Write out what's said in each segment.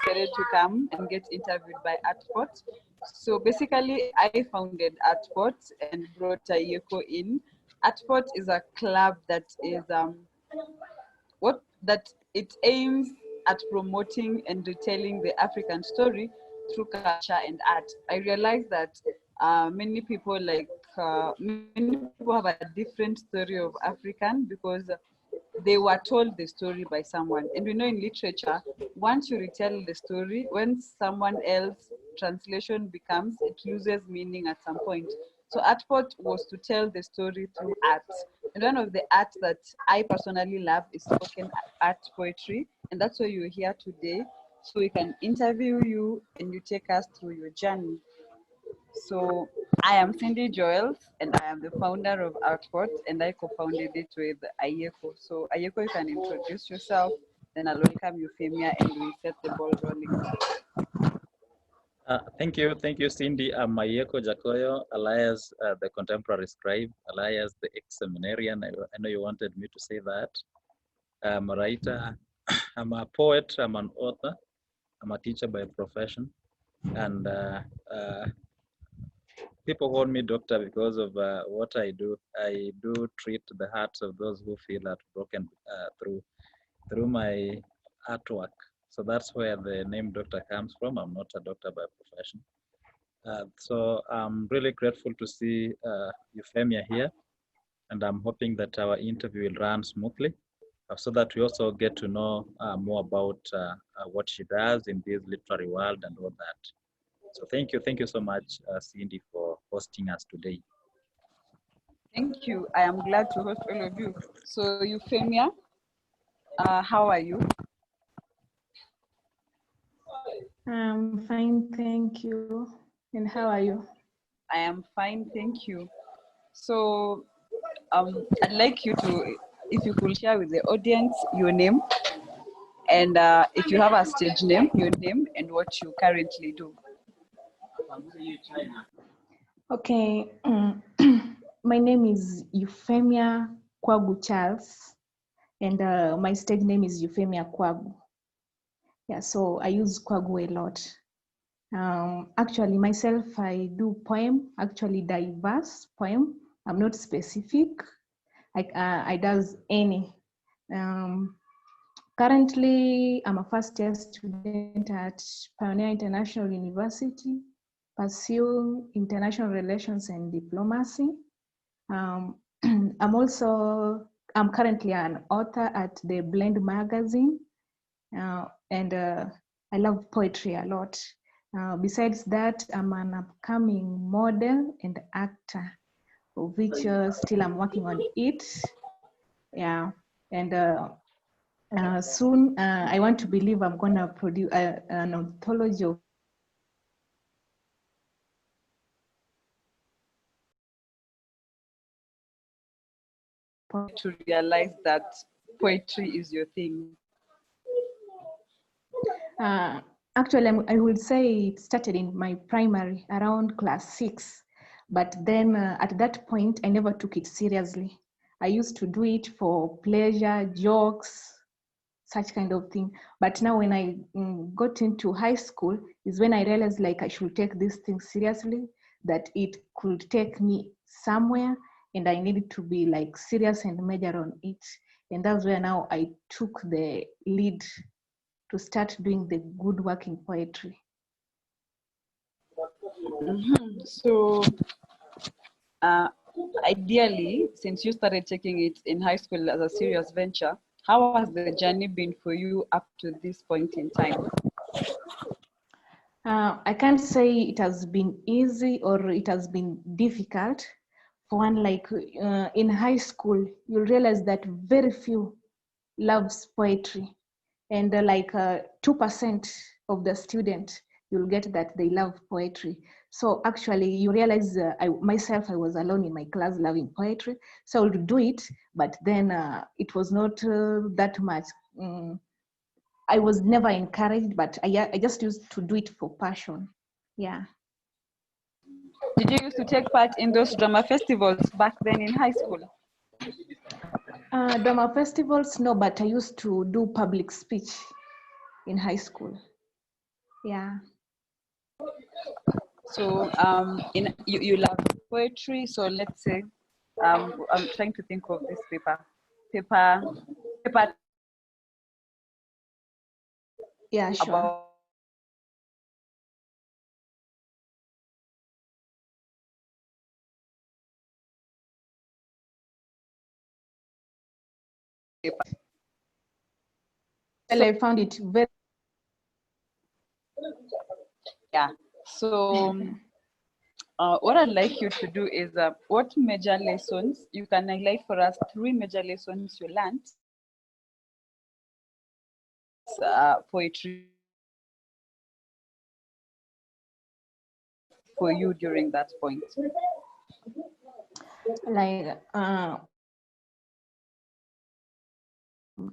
decided to come and get interviewed by ArtPot. So basically, I founded ArtPot and brought Ayeko in. ArtPot is a club that is it aims at promoting and retelling the African story through culture and art. I realized that many people have a different story of African because they were told the story by someone. And we know in literature, once you retell the story, when someone else translation becomes, it loses meaning at some point. So ArtPot was to tell the story through art. And one of the art that I personally love is spoken art poetry. And that's why you're here today. So we can interview you and you take us through your journey. So I am Cindy Joels and I am the founder of ArtPot and I co-founded it with Ayeko. So Ayeko, you can introduce yourself, then I'll welcome Euphemia and we set the ball rolling. Thank you, Cindy. I'm Ayeko Jakoyo, alias the contemporary scribe, alias the ex-seminarian. I know you wanted me to say that. I'm a writer, I'm a poet, I'm an author, I'm a teacher by profession, and people call me doctor because of what I do. I do treat the hearts of those who feel heartbroken through my artwork. So that's where the name doctor comes from. I'm not a doctor by profession. So I'm really grateful to see Euphemia here, and I'm hoping that our interview will run smoothly so that we also get to know more about what she does in this literary world and all that. So thank you so much, Cindy, for hosting us today. Thank you. I am glad to host all of you. So Euphemia, how are you? I'm fine, thank you. And how are you? I am fine, thank you. So I'd like you to, if you could share with the audience your name and if you have a stage name, your name and what you currently do. Okay, my name is Euphemia Kwagu Charles, and my stage name is Euphemia Kwagu. Yeah, so I use Kwagu a lot. Actually, myself, I do poem, actually diverse poem. I'm not specific. I does any. Currently, I'm a first-year student at Pioneer International University, pursuing international relations and diplomacy. I'm currently an author at the Blend magazine, and I love poetry a lot. Besides that, I'm an upcoming model and actor, of which still I'm working on it. Yeah, and soon I want to believe I'm gonna produce an anthology of to realize that poetry is your thing? Actually, I would say it started in my primary around class 6, but then at that point I never took it seriously. I used to do it for pleasure, jokes, such kind of thing. But now when I got into high school is when I realized like I should take this thing seriously, that it could take me somewhere and I needed to be like serious and major on it. And that's where now I took the lead to start doing the good work in poetry. Mm-hmm. So ideally, since you started taking it in high school as a serious venture, how has the journey been for you up to this point in time? I can't say it has been easy or it has been difficult. For one, like in high school, you'll realize that very few loves poetry, and like 2% of the student, you'll get that they love poetry. So actually, you realize I was alone in my class loving poetry, so I would do it, but then it was not that much. I was never encouraged, but I just used to do it for passion. Yeah. Did you used to take part in those drama festivals back then in high school? Drama festivals, no, but I used to do public speech in high school. Yeah. So you love poetry. So let's say I'm trying to think of this paper Yeah, sure. about paper. Well, So I found it very. yeah. So what I'd like you to do is what major lessons you can highlight for us 3 major lessons you learned poetry for you during that point. Like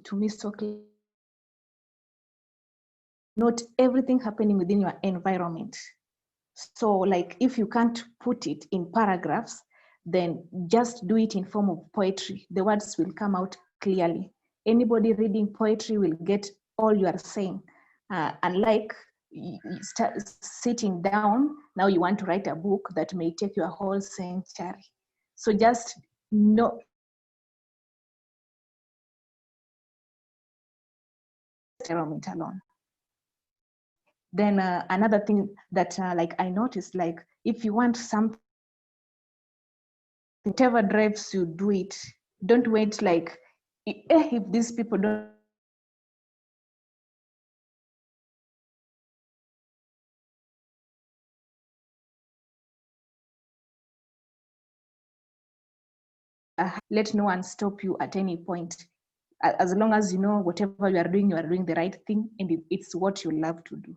to me so clear. Not everything happening within your environment. So like if you can't put it in paragraphs, then just do it in form of poetry. The words will come out clearly. Anybody reading poetry will get all you are saying. Unlike you start sitting down, now you want to write a book that may take you a whole century. So just know environment alone. Then another thing that like I noticed, like if you want something, whatever drives you, do it. Don't wait like if these people don't let no one stop you at any point. As long as you know whatever you are doing the right thing, and it's what you love to do.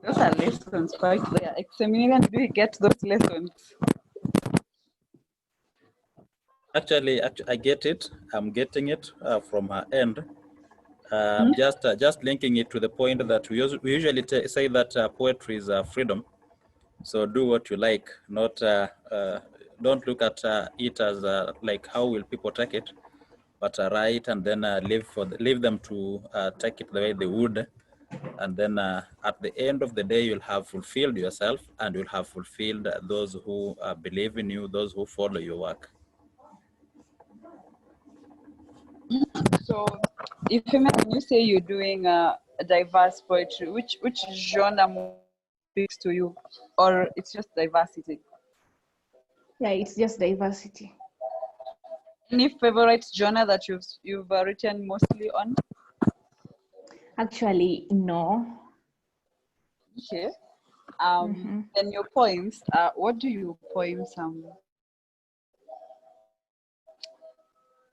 Those are lessons quite there. Examiner, do you get those lessons? Actually, I get it. I'm getting it from her end. Just linking it to the point that we usually say that poetry is freedom. So do what you like, not don't look at it as like how will people take it, but write and then leave them to take it the way they would, and then at the end of the day you'll have fulfilled yourself and you'll have fulfilled those who believe in you, those who follow your work. So, if when you say you're doing a diverse poetry, which genre more speaks to you, or it's just diversity? Yeah, it's just diversity. Any favorite genre that you've written mostly on? Actually, no. Okay. Mm-hmm. Then your poems. What do your poems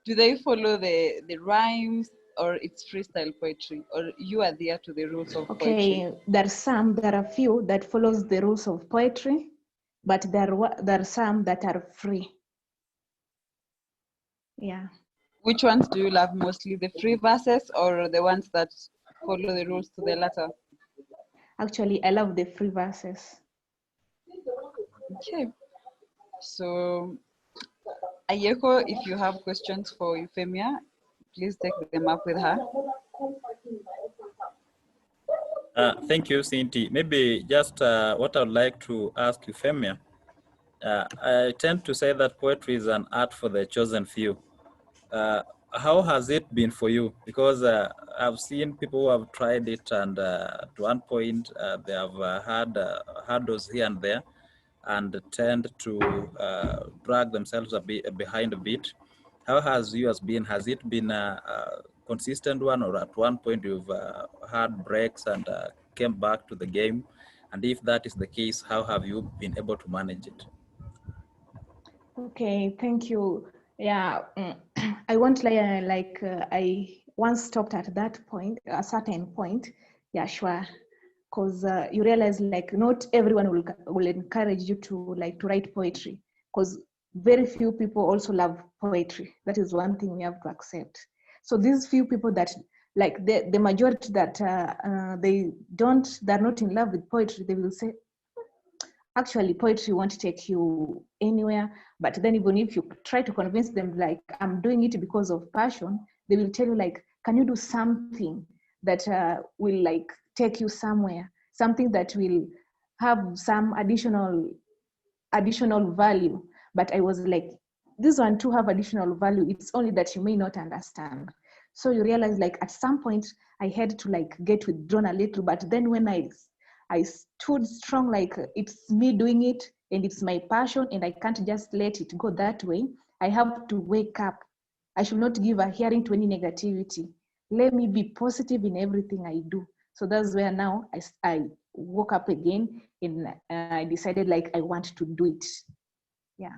do they follow the rhymes, or it's freestyle poetry, or you adhere to the rules of poetry? Okay, there are few that follows the rules of poetry, but there are some that are free. Yeah. Which ones do you love mostly, the free verses or the ones that follow the rules to the letter? Actually, I love the free verses. Okay. So, Ayeko, if you have questions for Euphemia, please take them up with her. Thank you, Cindy. Maybe just what I would like to ask Euphemia. I tend to say that poetry is an art for the chosen few. How has it been for you? Because I've seen people who have tried it, and to one point they have had hurdles here and there, and tend to drag themselves a bit behind a bit. How has yours been? Has it been a consistent one, or at one point you've had breaks and came back to the game? And if that is the case, how have you been able to manage it? Okay, thank you. Yeah, I won't lie, I once stopped at that point, a certain point. Yeah, sure. Because you realize like not everyone will encourage you to write poetry, because very few people also love poetry. That is one thing we have to accept. So these few people that like the majority that they're not in love with poetry, they will say, actually poetry won't take you anywhere. But then even if you try to convince them like I'm doing it because of passion, they will tell you like, can you do something that will like take you somewhere, something that will have some additional value. But I was like, this one too have additional value, it's only that you may not understand. So you realize like at some point I had to like get withdrawn a little, but then when I stood strong, like it's me doing it and it's my passion and I can't just let it go that way. I have to wake up. I should not give a hearing to any negativity. Let me be positive in everything I do. So that's where now I woke up again and I decided like I want to do it. Yeah.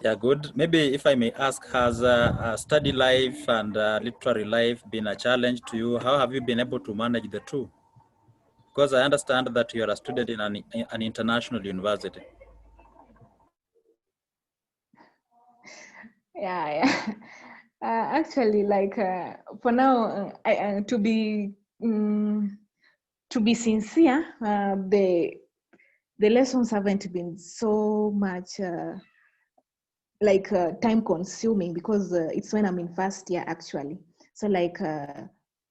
Yeah, good. Maybe if I may ask, has study life and literary life been a challenge to you? How have you been able to manage the two? Because I understand that you are a student in an international university. Yeah. Actually, like for now, to be sincere, the lessons haven't been so much like time consuming, because it's when I'm in first year actually. So like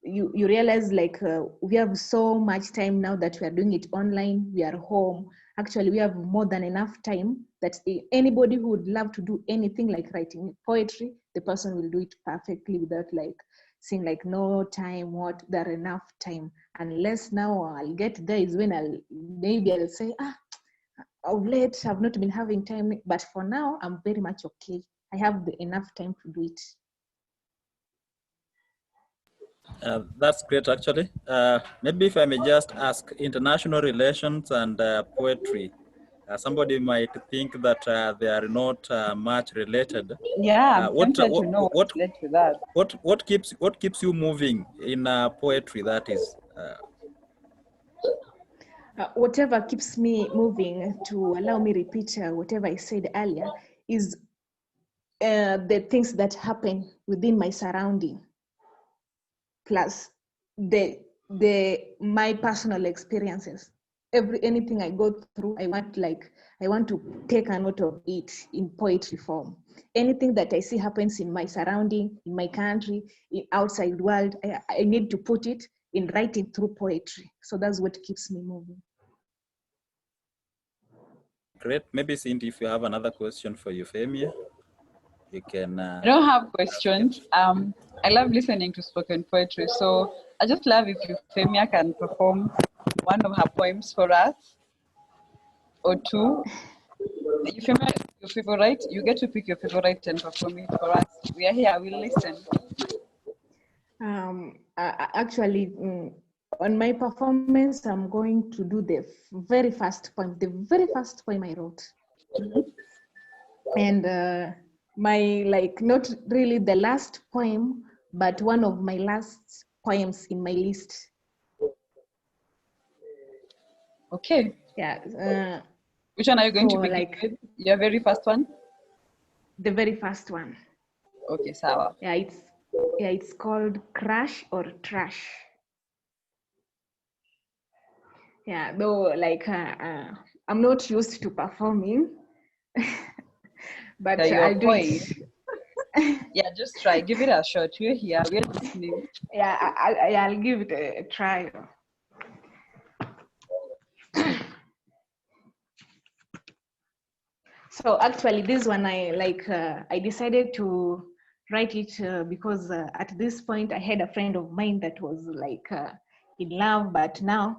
you realize like we have so much time now that we are doing it online, we are home. Actually, we have more than enough time that anybody who would love to do anything like writing poetry, the person will do it perfectly without like saying like no time, what, there enough time. Unless now I'll get there is when I'll say, of late I've not been having time, but for now I'm very much okay. I have enough time to do it. That's great, actually. Maybe if I may just ask, international relations and poetry. Somebody might think that they are not much related. Yeah, I'm tempted to know what led to that. What keeps you moving in poetry? That is. Whatever keeps me moving, to allow me repeat whatever I said earlier, is the things that happen within my surrounding, plus my personal experiences. Anything I go through, I want to take a note of it in poetry form. Anything that I see happens in my surrounding, in my country, in outside world, I need to put it in writing through poetry. So that's what keeps me moving. Great. Maybe Cindy, if you have another question for Euphemia, you can. I don't have questions. I love listening to spoken poetry, so I just love if Euphemia can perform one of her poems for us, or two. Euphemia, your favorite, you get to pick your favorite and perform it for us. We are here, we'll listen. Actually, on my performance, I'm going to do the very first poem I wrote. And my, like, not really the last poem, but one of my last poems in my list. Okay. Yeah. Which one are you going to begin with? Your very first one? The very first one. Okay, sawa. Yeah, it's called Crash or Trash. Yeah, though, like, I'm not used to performing, but I'll do it. Yeah, just try. Give it a shot. We're here. We're listening. Yeah, I'll give it a try. So actually, this one I decided to write it because at this point I had a friend of mine that was like in love, but now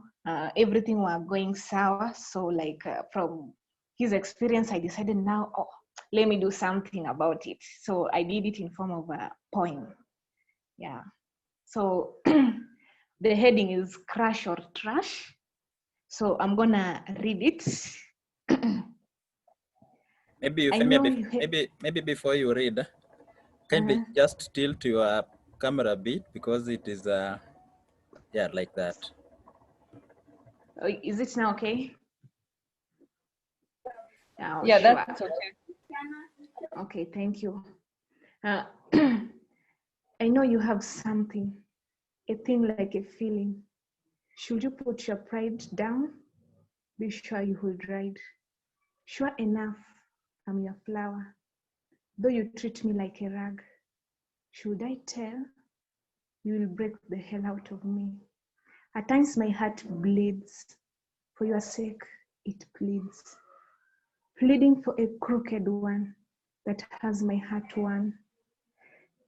everything was going sour. So like from his experience, I decided now, let me do something about it. So I did it in form of a poem. Yeah. So the heading is Crash or Trash. So I'm gonna read it. Maybe Euphemia, maybe before you read, kindly just tilt your camera a bit, because it is yeah, like that. Is it now okay? Yeah, sure. That's okay. Okay, thank you. I know you have something, a thing like a feeling. Should you put your pride down? Be sure you hold right. Sure enough, I'm your flower. Though you treat me like a rag. Should I tell? You will break the hell out of me. At times my heart bleeds. For your sake, it pleads. Pleading for a crooked one that has my heart won.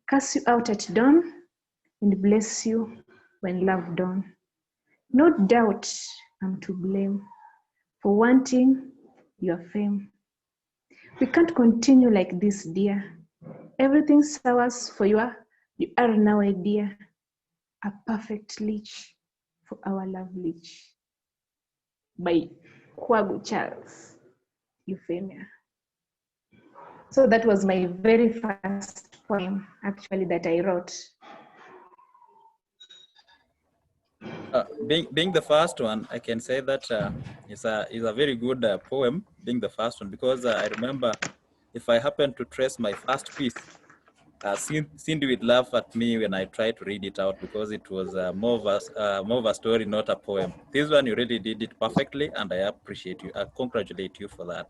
Curse you out at dawn and bless you when love dawn. No doubt I'm to blame for wanting your fame. We can't continue like this, dear. Everything sours for you are now a dear, a perfect leech for our love leech. By Kwagu Charles Euphemia. So that was my very first poem, actually, that I wrote. Being the first one, I can say that is a very good poem, being the first one, because I remember if I happen to trace my first piece, Cindy would laugh at me when I tried to read it out because it was more of a story, not a poem. This one, you really did it perfectly, and I appreciate you. I congratulate you for that.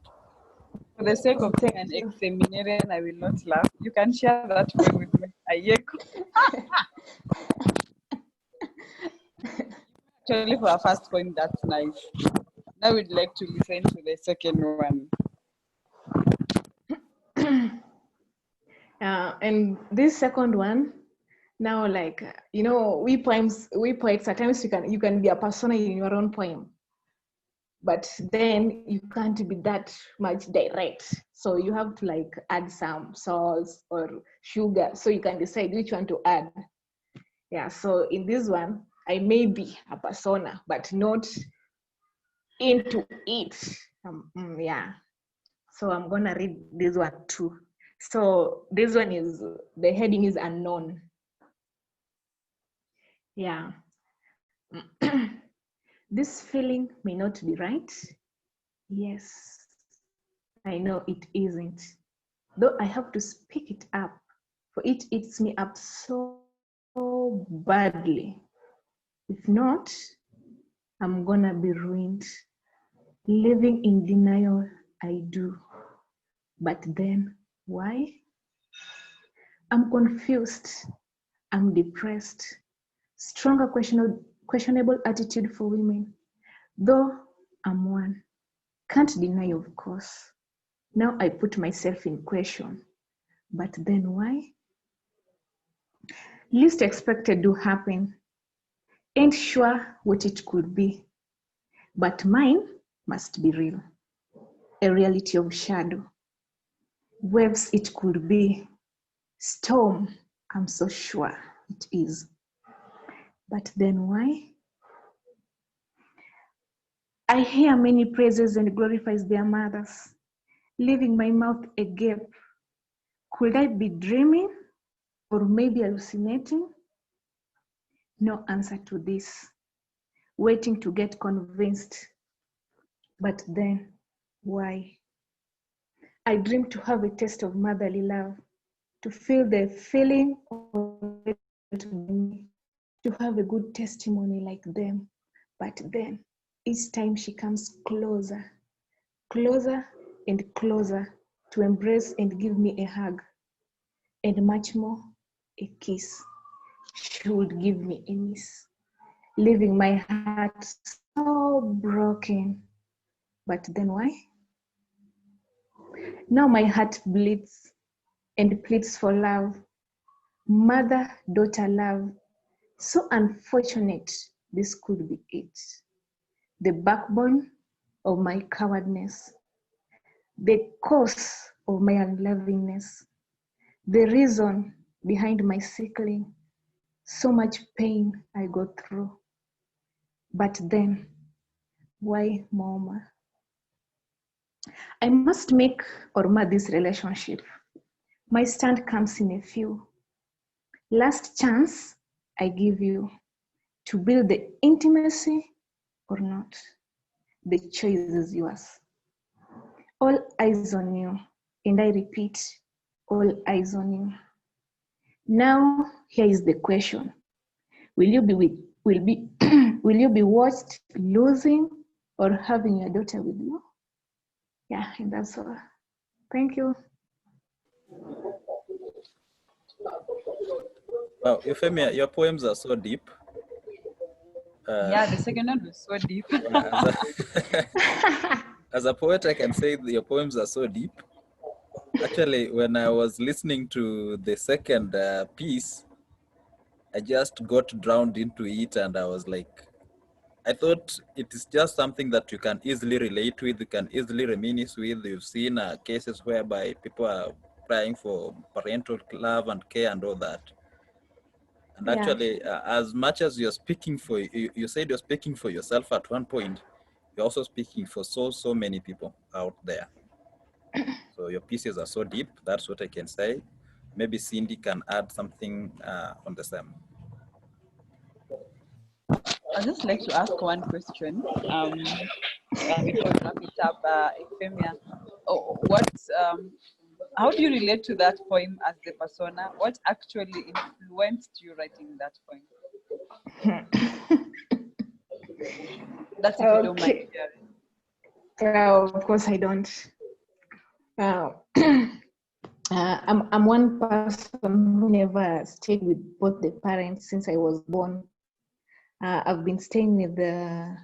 For the sake of being an ex-seminarian, I will not laugh. You can share that poem with me. Actually, for our first poem, that's nice. Now we'd like to listen to the second one. And this second one, now, like, you know, we poets, at times you can be a persona in your own poem, but then you can't be that much direct. So you have to like add some salts or sugar, so you can decide which one to add. Yeah, so in this one, I may be a persona, but not into it. Yeah, so I'm gonna read this one too. So this one is, the heading is unknown. Yeah. This feeling may not be right. Yes, I know it isn't. Though I have to speak it up, for it eats me up so badly. If not, I'm gonna be ruined. Living in denial, I do. But then, why? I'm confused. I'm depressed. Stronger questionable attitude for women. Though I'm one. Can't deny, of course. Now I put myself in question. But then why? Least expected to happen. Ain't sure what it could be. But mine must be real. A reality of shadow. Waves it could be. Storm, I'm so sure it is. But then why? I hear many praises and glorifies their mothers, leaving my mouth agape. Could I be dreaming or maybe hallucinating? No answer to this. Waiting to get convinced. But then, why? I dream to have a taste of motherly love, to feel the feeling of it, to have a good testimony like them. But then, each time she comes closer, closer and closer to embrace and give me a hug, and much more, a kiss. She would give me a miss, leaving my heart so broken. But then why? Now my heart bleeds and pleads for love, mother-daughter love. So unfortunate this could be it. The backbone of my cowardness, the cause of my unlovingness, the reason behind my sickling, so much pain I go through. But then, why Mama? I must make or mar this relationship. My stand comes in a few. Last chance I give you to build the intimacy or not. The choice is yours. All eyes on you, and I repeat, all eyes on you. Now, here is the question. Will you be watched losing or having your daughter with you? Yeah, and that's all. Thank you. Wow, Euphemia, your poems are so deep. Yeah, the second one was so deep. As as a poet, I can say that your poems are so deep. Actually, when I was listening to the second piece, I just got drowned into it, and I was like, I thought it is just something that you can easily relate with, you can easily reminisce with. You've seen cases whereby people are crying for parental love and care and all that. And Yeah. actually, as much as you're speaking for, you said you're speaking for yourself at one point, you're also speaking for so many people out there. So your pieces are so deep. That's what I can say. Maybe Cindy can add something on the same. I'd just like to ask one question. Before we wrap it up, Euphemia, how do you relate to that poem as the persona? What actually influenced you writing that poem? That's if you don't mind Okay. sharing. Of course I don't. I'm one person who never stayed with both the parents since I was born. I've been staying with a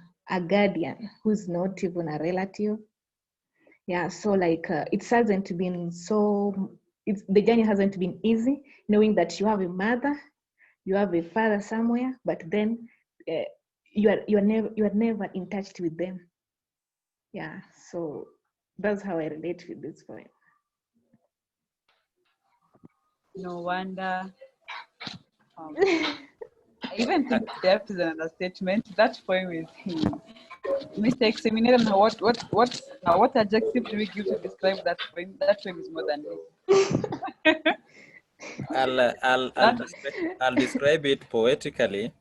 guardian who's not even a relative. Yeah, so like it hasn't been the journey hasn't been easy, knowing that you have a mother, you have a father somewhere, but then you are never in touch with them. Yeah, so that's how I relate with this poem. No wonder. I even think depth is an understatement. That poem is Mr. Examinator. What adjective do we give to describe that poem? That poem is more than this. I'll describe it poetically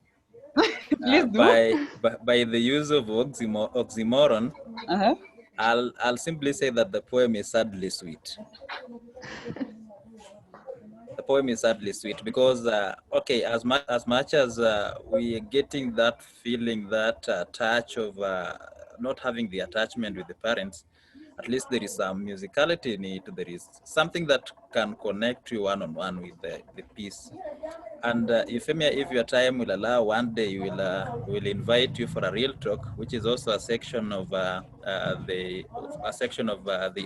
Please do. by the use of oxymoron. Uh-huh. I'll simply say that the poem is sadly sweet. The poem is sadly sweet because okay, as much as we are getting that feeling, that touch of not having the attachment with the parents, at least there is some musicality in it. There is something that can connect you one-on-one with the piece. And Euphemia, if your time will allow, one day we'll invite you for a real talk, which is also a section of the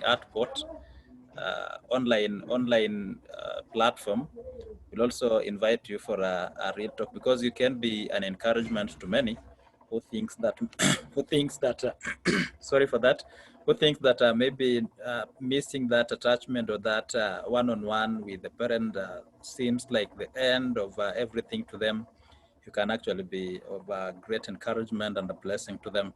ArtPot online platform. We'll also invite you for a real talk because you can be an encouragement to many who thinks that who thinks that sorry for that, who thinks that maybe missing that attachment or that one-on-one with the parent seems like the end of everything to them. You can actually be of great encouragement and a blessing to them.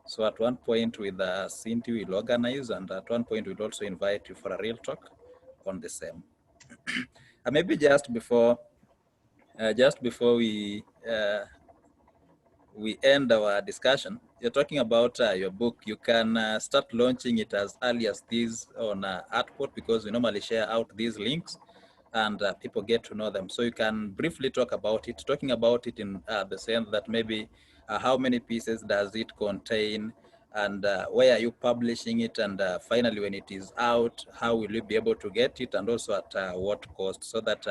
So at one point with Cindy, we'll organize, and at one point we'll also invite you for a real talk on the same. Maybe just before we end our discussion, you're talking about your book. You can start launching it as early as this on ArtPot because we normally share out these links and people get to know them. So you can briefly talk about it, talking about it in the sense that maybe how many pieces does it contain, and where are you publishing it, and finally when it is out, how will you be able to get it, and also at what cost, so that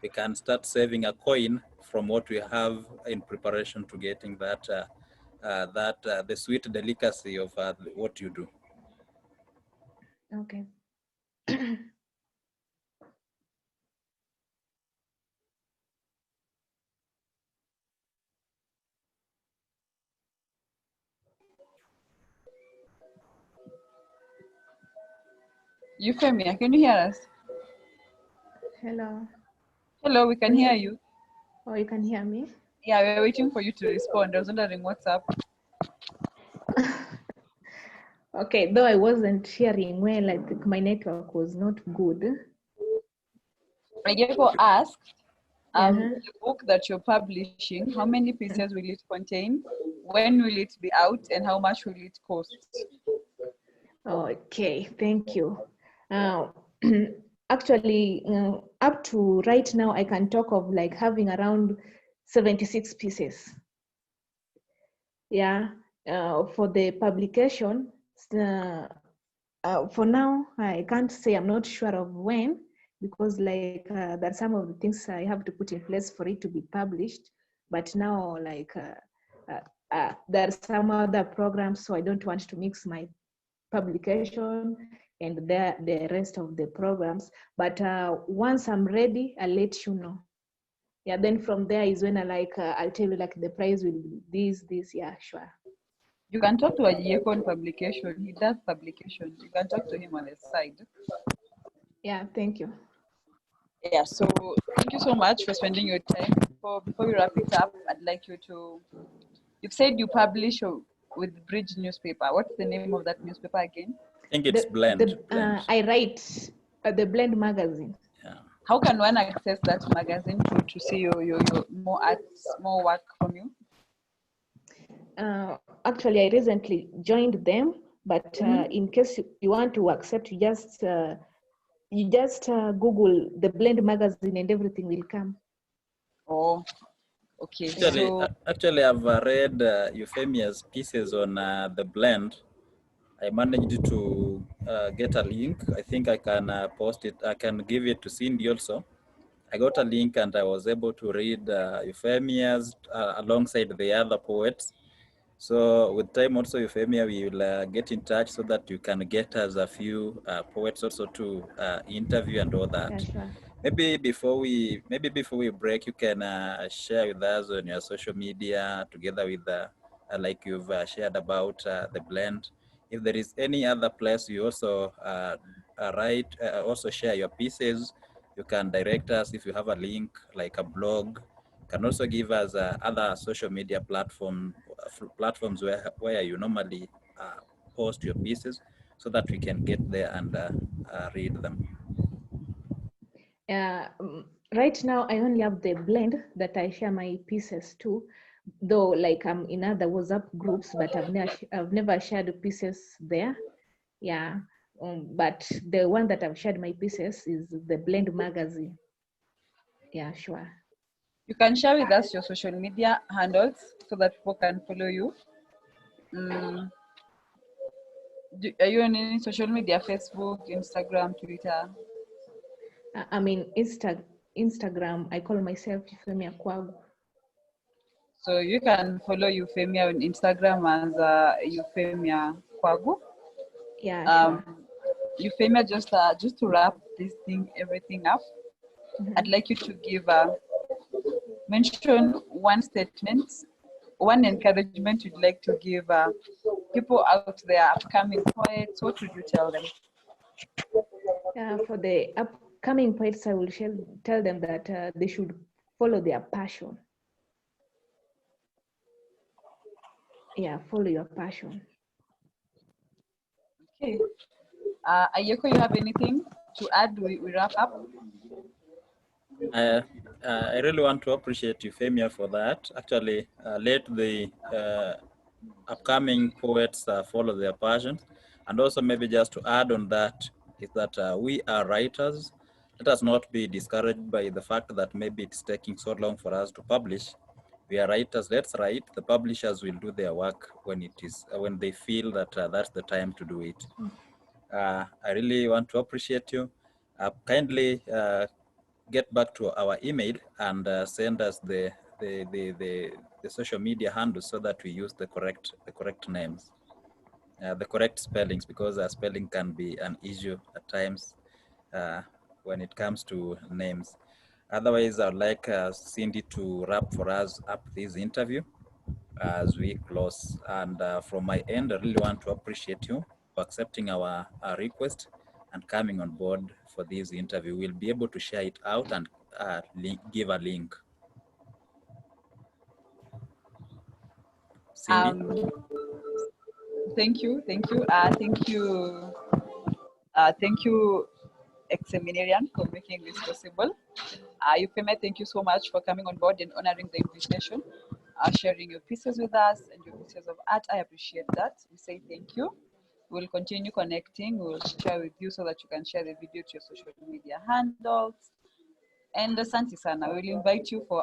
we can start saving a coin from what we have in preparation to getting that the sweet delicacy of what you do. Okay. Euphemia, can you hear us? Hello. Hello, we can hear you. Oh, you can hear me? Yeah, we're waiting for you to respond. I was wondering what's up. Okay, though I wasn't hearing well, I think my network was not good. I therefore asked, Uh-huh. the book that you're publishing, how many pieces will it contain? When will it be out? And how much will it cost? Okay, thank you. Actually, up to right now, I can talk of like having around 76 pieces. Yeah, for the publication, for now, I can't say, I'm not sure of when, because like there are some of the things I have to put in place for it to be published. But now like there are some other programs, so I don't want to mix my publication and the rest of the programs. But once I'm ready, I'll let you know. Yeah, then from there is when I'll tell you like the price will be this. Yeah, sure. You can talk to Ajiyeko on publication. He does publication. You can talk to him on the side. Yeah, thank you. Yeah, so thank you so much for spending your time. Before we wrap it up, I'd like you to, you've said you publish with Bridge newspaper. What's the name of that newspaper again? I think it's Blend. I write the Blend magazine. Yeah. How can one access that magazine to see your more arts, more work from you? Actually, I recently joined them, but in case you want to accept, you just Google the Blend magazine and everything will come. Oh, okay. Actually, I've read Euphemia's pieces on the Blend. I managed to get a link. I think I can post it. I can give it to Cindy also. I got a link and I was able to read Euphemia's alongside the other poets. So with time also, Euphemia, we will get in touch so that you can get us a few poets also to interview and all that. Yeah, sure. Maybe before we break, you can share with us on your social media together with like you've shared about the Blend. If there is any other place you also write, also share your pieces, you can direct us. If you have a link like a blog, can also give us other social media platforms where you normally post your pieces, so that we can get there and read them. Right now, I only have the Blend that I share my pieces to, though like I'm in other WhatsApp groups, but I've never shared pieces there. Yeah, but the one that I've shared my pieces is the Blend magazine. Yeah, sure. You can share with us your social media handles so that people can follow you. Are you on any social media? Facebook, Instagram, Twitter? I mean, Instagram, I call myself Euphemia Kwagu. So you can follow Euphemia on Instagram as Euphemia Kwagu. Yeah, sure. Euphemia, just to wrap everything up, I'd like you to give mention one statement, one encouragement you'd like to give people out there, upcoming poets. What would you tell them? For the upcoming poets, I will tell them that they should follow their passion. Yeah, follow your passion. Okay. Ayeko, you have anything to add? We wrap up. I really want to appreciate Euphemia for that. Actually, let the upcoming poets follow their passion. And also maybe just to add on that is that we are writers. Let us not be discouraged by the fact that maybe it's taking so long for us to publish. We are writers, let's write. The publishers will do their work when when they feel that that's the time to do it. I really want to appreciate you. Kindly get back to our email and send us the social media handles so that we use the correct names, the correct spellings, because spelling can be an issue at times when it comes to names. Otherwise, I'd like Cindy to wrap for us up this interview as we close. And from my end, I really want to appreciate you for accepting our request and coming on board for this interview. We'll be able to share it out and give a link. Cindy? Thank you. Thank you, ex-seminarian, for making this possible. Euphemia, thank you so much for coming on board and honoring the invitation, sharing your pieces with us and your pieces of art. I appreciate that. We say thank you. We'll continue connecting. We'll share with you so that you can share the video to your social media handles. And Asante Sana, we'll invite you for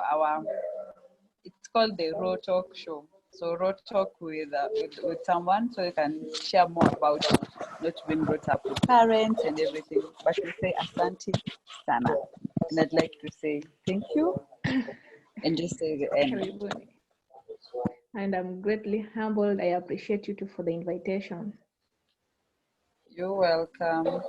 it's called the Raw Talk Show. So raw talk with someone so you can share more about not being brought up with parents and everything. But we say asante sana. And I'd like to say thank you and just say the end. Karibuni. And I'm greatly humbled. I appreciate you too for the invitation. You're welcome.